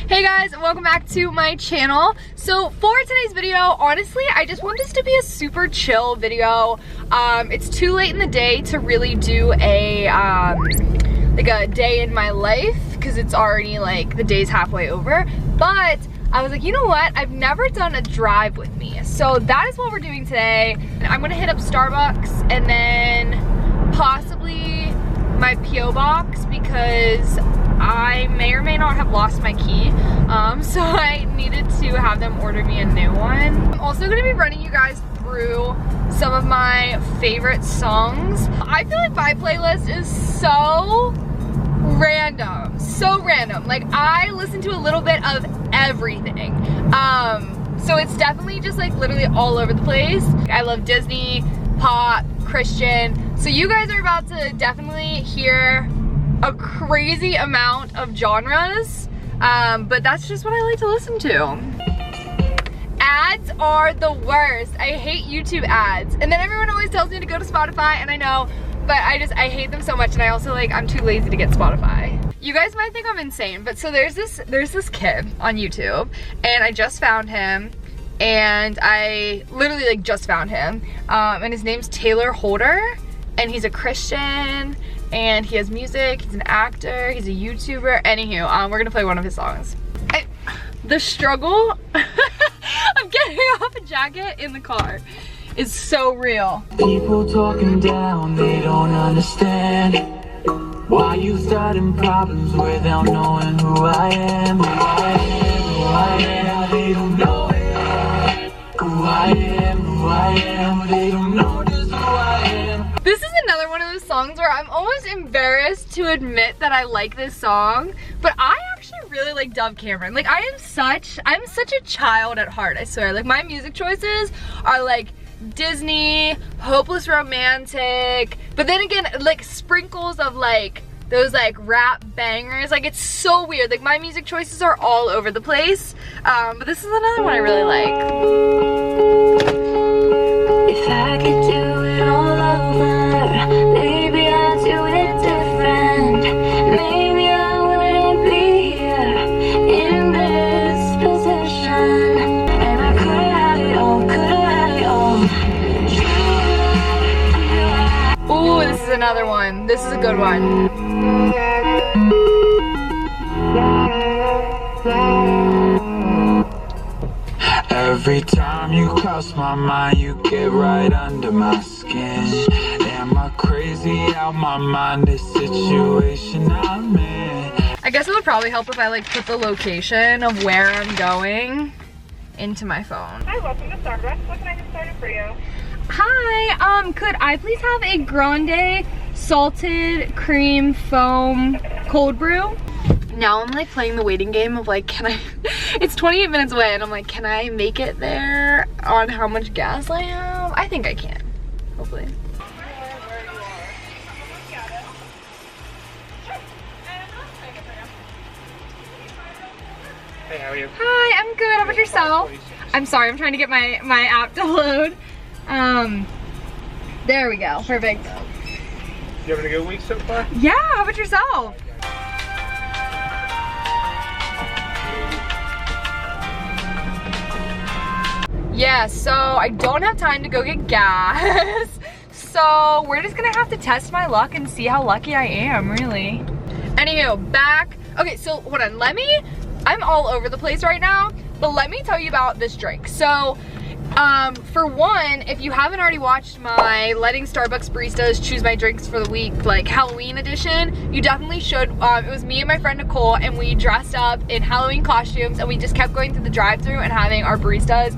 Hey guys, welcome back to my channel. So for today's video, honestly, I just want this to be a super chill video. It's too late in the day to really do a like a day in my life because it's already like the day's halfway over. But I was like, you know what? I've never done a drive with me. So that is what we're doing today. I'm gonna hit up Starbucks and then possibly my P.O. box because I may or may not have lost my key. So I needed to have them order me a new one. I'm also gonna be running you guys through some of my favorite songs. I feel like my playlist is so random, so random. Like I listen to a little bit of everything. So it's definitely just like literally all over the place. I love Disney, pop, Christian. So you guys are about to definitely hear a crazy amount of genres, but that's just what I like to listen to. Ads are the worst. I hate YouTube ads. And then everyone always tells me to go to Spotify, and I know, but I hate them so much, and I also like, I'm too lazy to get Spotify. You guys might think I'm insane, but so there's this kid on YouTube, and I just found him, and I literally like just found him, and his name's Taylor Holder, and he's a Christian, and he has music, he's an actor, he's a YouTuber. Anywho, we're gonna play one of his songs. The struggle of getting off a jacket in the car is so real. People talking down, they don't understand why you starting problems without knowing who I am. Who I am, who I am, they don't know it. Who I am, who I am, they don't know just who I am. This is another one of those songs where I'm almost embarrassed to admit that I like this song, but I actually really like Dove Cameron. Like I'm such a child at heart, I swear. Like my music choices are like Disney, hopeless romantic, but then again like sprinkles of like those like rap bangers. Like it's so weird. Like my music choices are all over the place, but this is another one I really like. If I could do it all over, maybe I'd do it different. Maybe I wouldn't be here in this position. And I could have it all, could have it all. Ooh, this is another one. This is a good one. Every time you cross my mind, you get right under my skin. Am I crazy out my mind, this situation I'm in? I guess it would probably help if I like put the location of where I'm going into my phone. Hi, welcome to Starbucks. What can I get started for you? Hi, could I please have a grande salted cream foam cold brew? Now I'm like playing the waiting game of like, can I, it's 28 minutes away and I'm like, can I make it there on how much gas I have? I think I can, hopefully. Hey, how are you? Hi, I'm good, how about yourself? I'm sorry, I'm trying to get my app to load. There we go, perfect. You having a good week so far? Yeah, how about yourself? Yeah, so I don't have time to go get gas. So we're just gonna have to test my luck and see how lucky I am, really. Anywho, back. Okay, so hold on, I'm all over the place right now, but let me tell you about this drink. So, for one, if you haven't already watched my Letting Starbucks Baristas Choose My Drinks for the Week, like Halloween edition, you definitely should. It was me and my friend Nicole, and we dressed up in Halloween costumes, and we just kept going through the drive-thru and having our baristas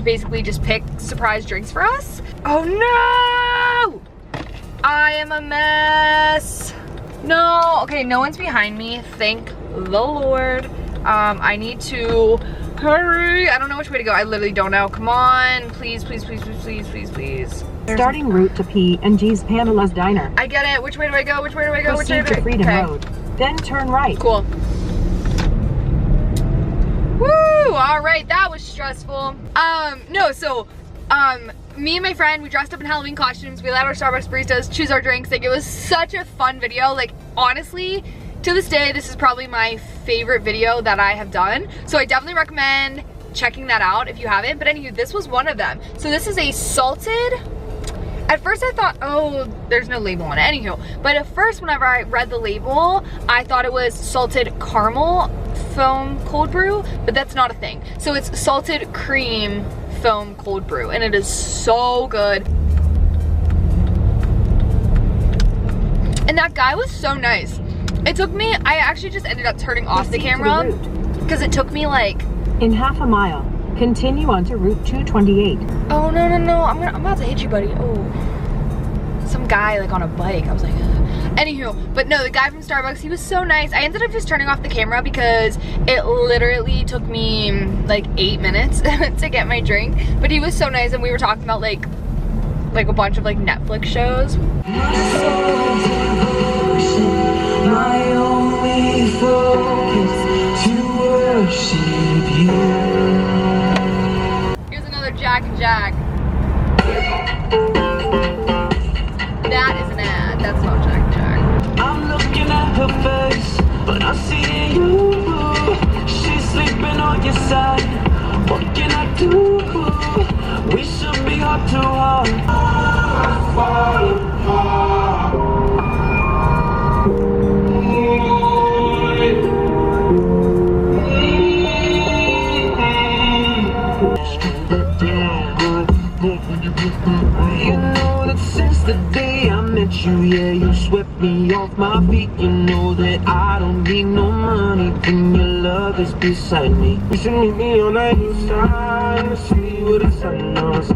basically just pick surprise drinks for us. Oh no! I am a mess. No, okay, no one's behind me, thank the Lord. I need to hurry. I don't know which way to go. I literally don't know. Come on, please, please, please, please, please, please, please. Starting route to P&G's Pamela's Diner. I get it. Which way do I go? Which way do I go? Which way Proceed do I to Freedom okay. Road. Then turn right. Cool. Woo! All right, that was stressful. No, so me and my friend, we dressed up in Halloween costumes. We let our Starbucks baristas choose our drinks. Like, it was such a fun video. Like, honestly, to this day, this is probably my favorite video that I have done. So I definitely recommend checking that out if you haven't. But anywho, this was one of them. So this is a salted, at first I thought, oh, there's no label on it. Anywho, but at first whenever I read the label, I thought it was salted caramel foam cold brew, but that's not a thing. So it's salted cream foam cold brew, and it is so good. And that guy was so nice. It took me, I actually just ended up turning off the camera because it took me like, In half a mile, continue onto Route 228. oh no, I'm about to hit you, buddy. Oh, some guy like on a bike. I was like, ugh. Anywho, but no, the guy from Starbucks, he was so nice. I ended up just turning off the camera because it literally took me like 8 minutes to get my drink. But he was so nice, and we were talking about like a bunch of like Netflix shows. My only focus to worship you. Here's another Jack and Jack. That is an ad. That's not Jack and Jack. I'm looking at her face, but I see you. She's sleeping on your side. What can I do? We should be heart to heart. I fall apart. You know that since the day I met you, yeah, you swept me off my feet. You know that I don't need no money when your love is beside me. You should meet me on the east side to see what the sun knows.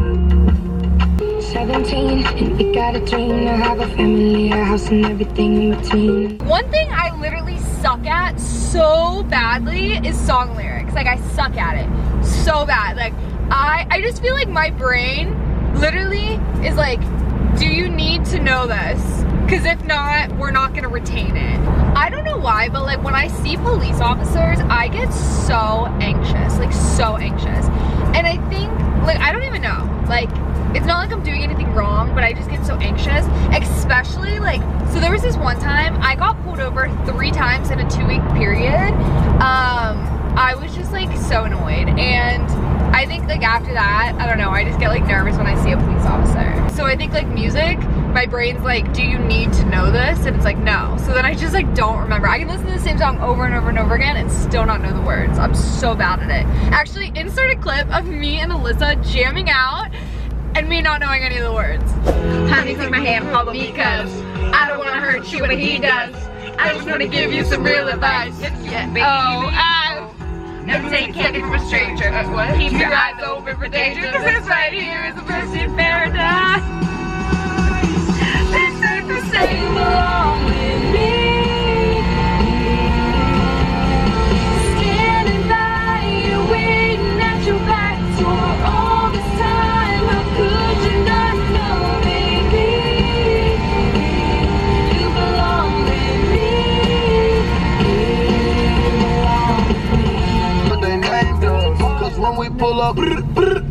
17, and we got a dream to have a family, a house, and everything in between. One thing I literally suck at so badly is song lyrics. Like, I suck at it so bad. Like, I just feel like my brain literally is like, do you need to know this? Because if not, we're not gonna retain it. I don't know why, but like when I see police officers, I get so anxious, like so anxious. And I think, like, I don't even know, like, it's not like I'm doing anything wrong, but I just get so anxious, especially like, so there was this one time I got pulled over 3 times in a 2-week period. I was just like so annoyed, and I think like after that, I don't know, I just get like nervous when I see a police officer. So I think like music, my brain's like, do you need to know this? And it's like, no. So then I just like don't remember. I can listen to the same song over and over and over again and still not know the words. I'm so bad at it. Actually, insert a clip of me and Alyssa jamming out and me not knowing any of the words. Honey, take my hand, follow me, cause I don't wanna hurt you when he does. I just wanna give you some real advice. Yeah, baby. Oh, never take candy from a stranger. Keep your eyes open for danger, cause this right here is the best in paradise. It's safe to say you belong with me. Standing by you, waiting at your back door all this time. How could you not know, baby? You belong with me. But they named us, cause when we pull up,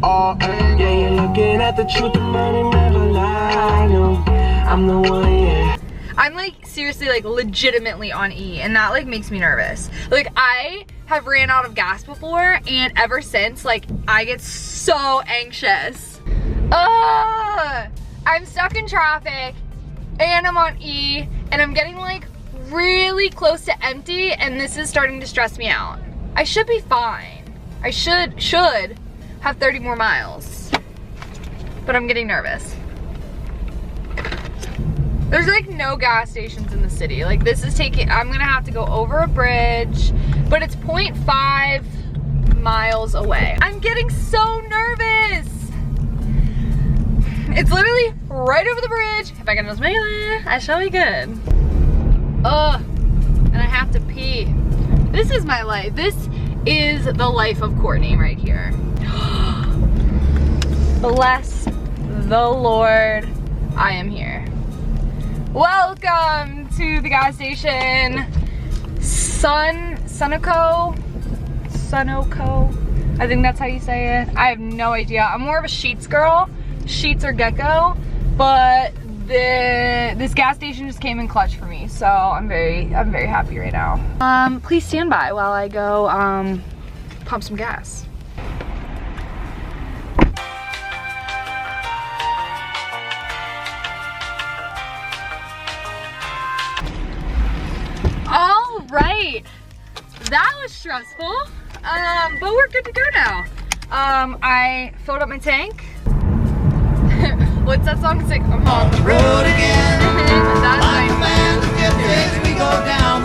all angles. Yeah, you're looking at the truth, the money never lie. No, I'm the one, yeah. I'm like seriously like legitimately on E, and that like makes me nervous. Like I have ran out of gas before, and ever since like I get so anxious. I'm stuck in traffic and I'm on E, and I'm getting like really close to empty, and this is starting to stress me out. I should be fine. I should have 30 more miles, but I'm getting nervous. There's like no gas stations in the city. Like this is taking, I'm gonna have to go over a bridge, but it's 0.5 miles away. I'm getting so nervous. It's literally right over the bridge. If I can just make it, I shall be good. Ugh, and I have to pee. This is my life. This is the life of Courtney right here. Bless the Lord, I am here. Welcome to the gas station. Sunoco. I think that's how you say it. I have no idea. I'm more of a Sheets girl. Sheets or Gecko, but this gas station just came in clutch for me, so I'm very happy right now. Please stand by while I go pump some gas. All right, that was stressful, but we're good to go now. I filled up my tank. What's that song? It's like, I'm on the road again. That's my we go down